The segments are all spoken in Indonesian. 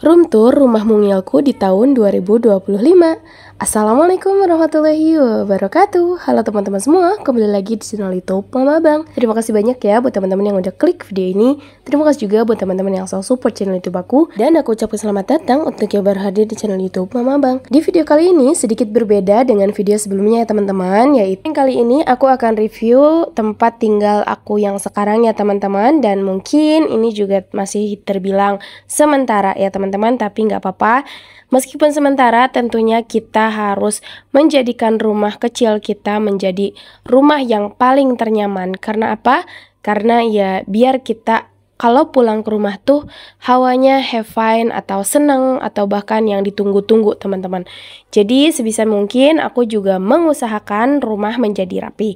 Room tour rumah mungilku di tahun 2025. Assalamualaikum warahmatullahi wabarakatuh. Halo teman-teman semua, kembali lagi di channel YouTube Mama Bang. Terima kasih banyak ya buat teman-teman yang udah klik video ini. Terima kasih juga buat teman-teman yang selalu support channel YouTube aku. Dan aku ucapkan selamat datang untuk yang baru hadir di channel YouTube Mama Bang. Di video kali ini sedikit berbeda dengan video sebelumnya ya teman-teman. Yaitu kali ini aku akan review tempat tinggal aku yang sekarang ya teman-teman. Dan mungkin ini juga masih terbilang sementara ya teman-teman, tapi nggak apa-apa. Meskipun sementara, tentunya kita harus menjadikan rumah kecil kita menjadi rumah yang paling ternyaman. Karena apa? Karena ya biar kita kalau pulang ke rumah tuh hawanya have fun atau seneng atau bahkan yang ditunggu-tunggu teman-teman. Jadi sebisa mungkin aku juga mengusahakan rumah menjadi rapi.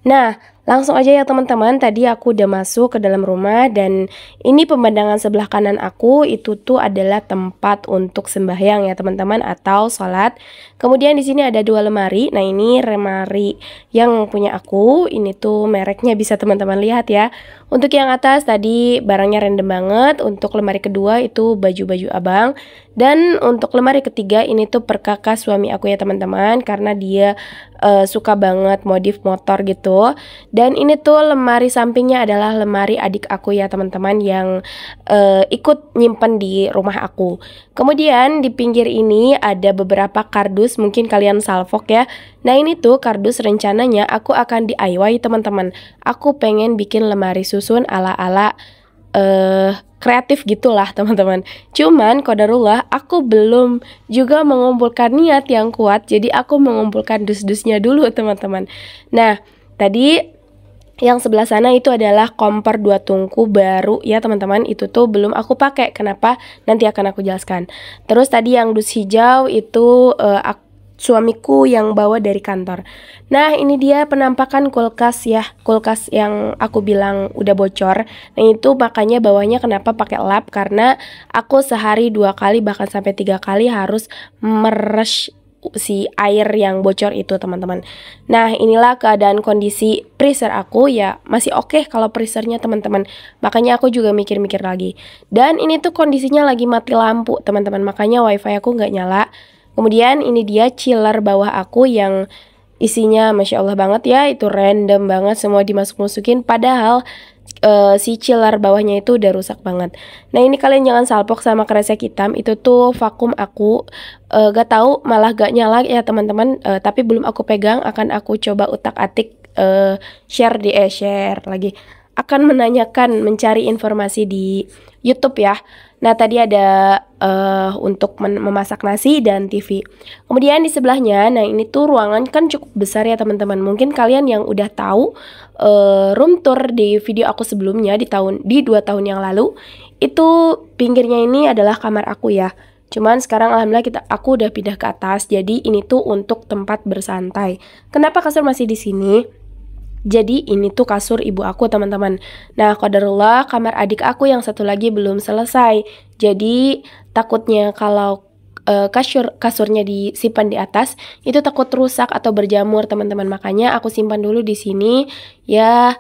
Nah, langsung aja ya teman-teman, tadi aku udah masuk ke dalam rumah dan ini pemandangan sebelah kanan aku itu tuh adalah tempat untuk sembahyang ya teman-teman atau sholat. Kemudian di sini ada dua lemari. Nah, ini lemari yang punya aku, ini tuh mereknya bisa teman-teman lihat ya. Untuk yang atas tadi barangnya random banget, untuk lemari kedua itu baju-baju abang. Dan untuk lemari ketiga ini tuh perkakas suami aku ya teman-teman, karena dia suka banget modif motor gitu. Dan ini tuh lemari sampingnya adalah lemari adik aku ya teman-teman yang ikut nyimpen di rumah aku. Kemudian di pinggir ini ada beberapa kardus, mungkin kalian salvok ya. Nah, ini tuh kardus rencananya aku akan DIY teman-teman. Aku pengen bikin lemari susun ala-ala kreatif gitulah teman-teman. Cuman qadarullah aku belum juga mengumpulkan niat yang kuat, jadi aku mengumpulkan dus-dusnya dulu teman-teman. Nah, tadi yang sebelah sana itu adalah kompor 2 tungku baru ya teman-teman. Itu tuh belum aku pakai. Kenapa? Nanti akan aku jelaskan. Terus tadi yang dus hijau itu suamiku yang bawa dari kantor. Nah, ini dia penampakan kulkas ya. Kulkas yang aku bilang udah bocor. Nah, itu makanya bawahnya kenapa pakai lap, karena aku sehari 2 kali bahkan sampai 3 kali harus meres si air yang bocor itu teman-teman. Nah, inilah keadaan kondisi freezer aku ya, masih oke kalau freezernya teman-teman. Makanya aku juga mikir-mikir lagi. Dan ini tuh kondisinya lagi mati lampu teman-teman, makanya wifi aku nggak nyala. Kemudian ini dia chiller bawah aku yang isinya Masya Allah banget ya, itu random banget semua dimasuk-masukin, padahal si chiller bawahnya itu udah rusak banget. Nah, ini kalian jangan salpok sama kresek hitam, itu tuh vakum aku gak tahu malah gak nyala ya teman-teman. Tapi belum aku pegang, akan aku coba utak-atik share lagi. Akan menanyakan, mencari informasi di YouTube ya. Nah, tadi ada untuk memasak nasi dan TV. Kemudian di sebelahnya, nah ini tuh ruangan kan cukup besar ya teman-teman. Mungkin kalian yang udah tahu room tour di video aku sebelumnya di 2 tahun yang lalu, itu pinggirnya ini adalah kamar aku ya. Cuman sekarang alhamdulillah aku udah pindah ke atas. Jadi ini tuh untuk tempat bersantai. Kenapa kasur masih di sini? Jadi ini tuh kasur ibu aku teman-teman. Nah, qadarullah kamar adik aku yang satu lagi belum selesai. Jadi takutnya kalau kasurnya disimpan di atas itu takut rusak atau berjamur teman-teman. Makanya aku simpan dulu di sini ya.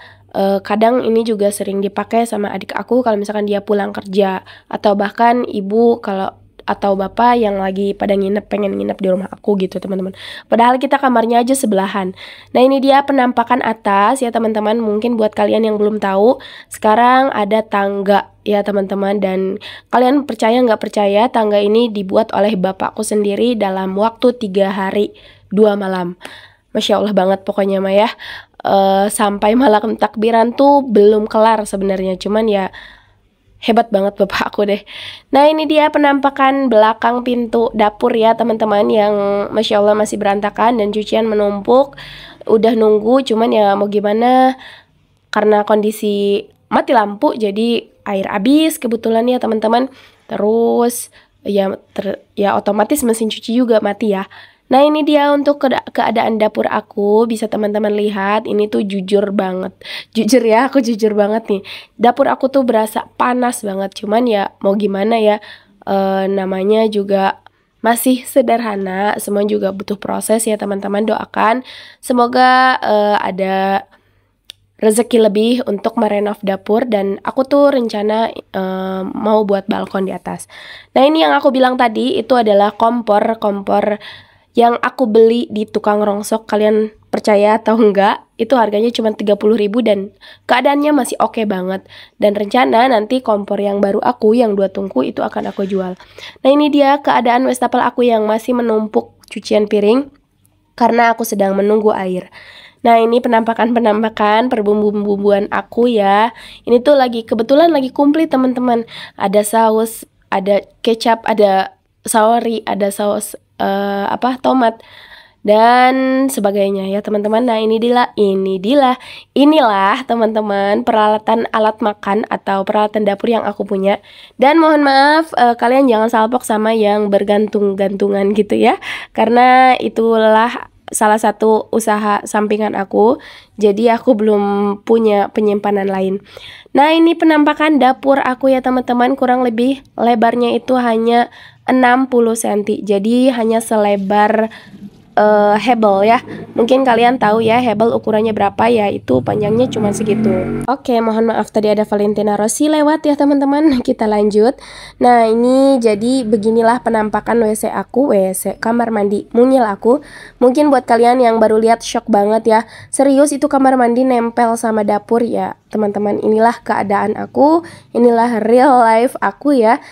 Kadang ini juga sering dipakai sama adik aku kalau misalkan dia pulang kerja, atau bahkan ibu kalau atau bapak yang lagi pada pengen nginep di rumah aku gitu teman-teman. Padahal kita kamarnya aja sebelahan. Nah, ini dia penampakan atas ya teman-teman. Mungkin buat kalian yang belum tahu, sekarang ada tangga ya teman-teman. Dan kalian percaya nggak percaya, tangga ini dibuat oleh bapakku sendiri dalam waktu 3 hari 2 malam. Masya Allah banget pokoknya mah ya. Sampai malam takbiran tuh belum kelar sebenarnya, cuman ya hebat banget bapak aku deh. Nah, ini dia penampakan belakang pintu dapur ya teman-teman, yang Masya Allah masih berantakan dan cucian menumpuk. Udah nunggu, cuman ya mau gimana, karena kondisi mati lampu jadi air habis kebetulan ya teman-teman. Terus ya otomatis mesin cuci juga mati ya. Nah, ini dia untuk keadaan dapur aku. Bisa teman-teman lihat, ini tuh jujur banget. Jujur ya, aku jujur banget nih. Dapur aku tuh berasa panas banget. Cuman ya mau gimana ya, namanya juga masih sederhana. Semua juga butuh proses ya teman-teman. Doakan semoga ada rezeki lebih untuk merenov dapur, dan aku tuh rencana mau buat balkon di atas. Nah, ini yang aku bilang tadi itu adalah kompor yang aku beli di tukang rongsok. Kalian percaya atau enggak, itu harganya cuma 30.000 dan keadaannya masih oke banget. Dan rencana nanti kompor yang baru aku yang 2 tungku itu akan aku jual. Nah, ini dia keadaan wastafel aku yang masih menumpuk cucian piring karena aku sedang menunggu air. Nah, ini penampakan perbumbu-bumbuan aku ya. Ini tuh kebetulan lagi komplit teman-teman. Ada saus, ada kecap, ada saori, ada saus tomat dan sebagainya ya teman-teman. Nah, inilah teman-teman peralatan alat makan atau peralatan dapur yang aku punya. Dan mohon maaf kalian jangan salpok sama yang bergantung-gantungan gitu ya, karena itulah salah satu usaha sampingan aku, jadi aku belum punya penyimpanan lain. Nah, ini penampakan dapur aku ya teman-teman. Kurang lebih lebarnya itu hanya 60 cm, jadi hanya selebar hebel ya. Mungkin kalian tahu ya hebel ukurannya berapa ya, itu panjangnya cuma segitu. Oke, mohon maaf tadi ada Valentina Rossi lewat ya teman-teman. Kita lanjut. Nah, ini jadi beginilah penampakan WC aku, WC kamar mandi mungil aku. Mungkin buat kalian yang baru lihat shock banget ya. Serius, itu kamar mandi nempel sama dapur ya teman-teman. Inilah keadaan aku, inilah real life aku ya.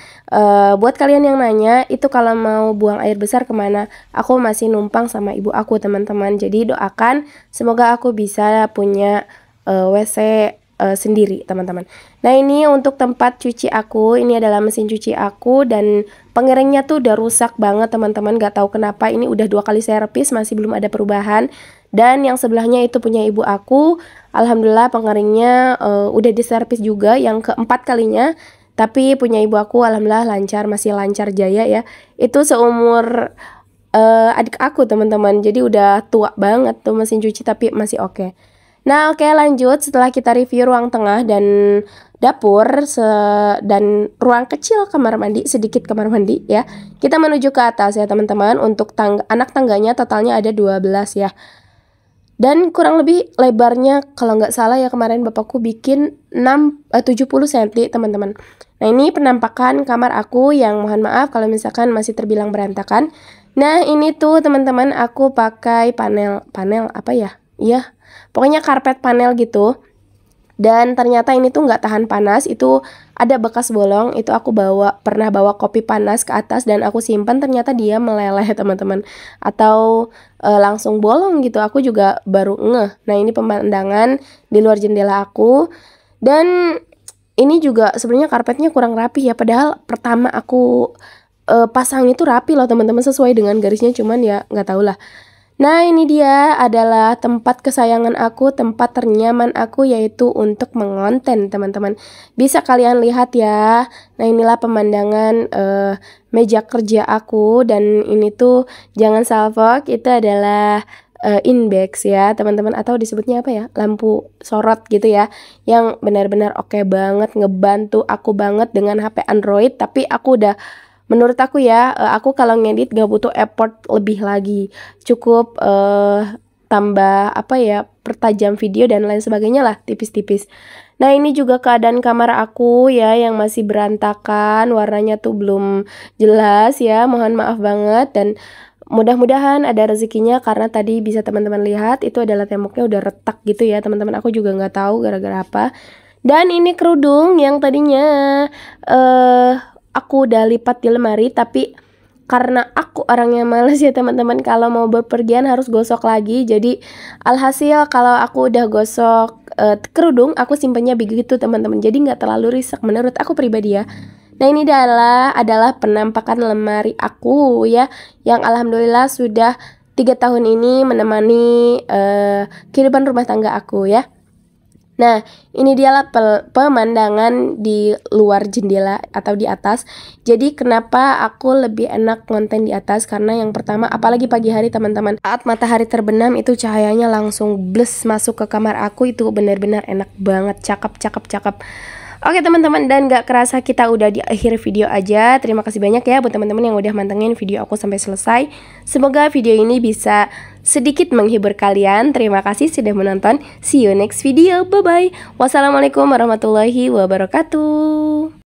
Buat kalian yang nanya itu kalau mau buang air besar kemana, aku masih numpang sama ibu aku teman-teman. Jadi doakan semoga aku bisa punya WC sendiri teman-teman. Nah, ini untuk tempat cuci aku. Ini adalah mesin cuci aku dan pengeringnya tuh udah rusak banget teman-teman. Gak tahu kenapa, ini udah 2 kali servis masih belum ada perubahan. Dan yang sebelahnya itu punya ibu aku. Alhamdulillah pengeringnya udah diservis juga yang keempat kalinya. Tapi punya ibu aku alhamdulillah lancar, masih lancar jaya ya. Itu seumur adik aku teman-teman. Jadi udah tua banget tuh mesin cuci tapi masih oke. Nah, oke, lanjut. Setelah kita review ruang tengah dan dapur dan ruang kecil kamar mandi, sedikit kamar mandi ya, kita menuju ke atas ya teman-teman. Untuk anak tangganya totalnya ada 12 ya. Dan kurang lebih lebarnya kalau nggak salah ya kemarin bapakku bikin 70 cm teman-teman. Nah, ini penampakan kamar aku yang mohon maaf kalau misalkan masih terbilang berantakan. Nah, ini tuh teman-teman aku pakai panel apa ya? Iya, pokoknya karpet panel gitu. Dan ternyata ini tuh nggak tahan panas, itu ada bekas bolong, itu aku pernah bawa kopi panas ke atas dan aku simpan, ternyata dia meleleh teman-teman, atau langsung bolong gitu, aku juga baru ngeh. Nah, ini pemandangan di luar jendela aku, dan ini juga sebenarnya karpetnya kurang rapi ya, padahal pertama aku pasang itu rapi loh teman-teman, sesuai dengan garisnya, cuman ya nggak tahu lah. Nah, ini dia adalah tempat kesayangan aku, tempat ternyaman aku, yaitu untuk mengonten teman-teman. Bisa kalian lihat ya. Nah, inilah pemandangan meja kerja aku, dan ini tuh jangan salfok, itu adalah index ya teman-teman, atau disebutnya apa ya, lampu sorot gitu ya, yang benar-benar oke banget, ngebantu aku banget dengan HP Android. Tapi menurut aku ya, aku kalau ngedit gak butuh effort lebih lagi, cukup tambah pertajam video dan lain sebagainya lah, tipis-tipis. Nah, ini juga keadaan kamar aku ya yang masih berantakan, warnanya tuh belum jelas ya, mohon maaf banget. Dan mudah-mudahan ada rezekinya, karena tadi bisa teman-teman lihat itu adalah temboknya udah retak gitu ya teman-teman, aku juga nggak tahu gara-gara apa. Dan ini kerudung yang tadinya aku udah lipat di lemari, tapi karena aku orangnya males ya teman-teman, kalau mau berpergian harus gosok lagi. Jadi alhasil kalau aku udah gosok kerudung, aku simpennya begitu teman-teman, jadi nggak terlalu risak menurut aku pribadi ya. Nah, ini adalah penampakan lemari aku ya, yang alhamdulillah sudah 3 tahun ini menemani kehidupan rumah tangga aku ya. Nah, ini dialah pemandangan di luar jendela atau di atas. Jadi kenapa aku lebih enak konten di atas? Karena yang pertama, apalagi pagi hari teman-teman, saat matahari terbenam itu cahayanya langsung bles masuk ke kamar aku, itu benar-benar enak banget, cakep. Oke teman-teman, dan gak kerasa kita udah di akhir video aja. Terima kasih banyak ya buat teman-teman yang udah mantengin video aku sampai selesai. Semoga video ini bisa sedikit menghibur kalian. Terima kasih sudah menonton. See you next video. Bye bye. Wassalamualaikum warahmatullahi wabarakatuh.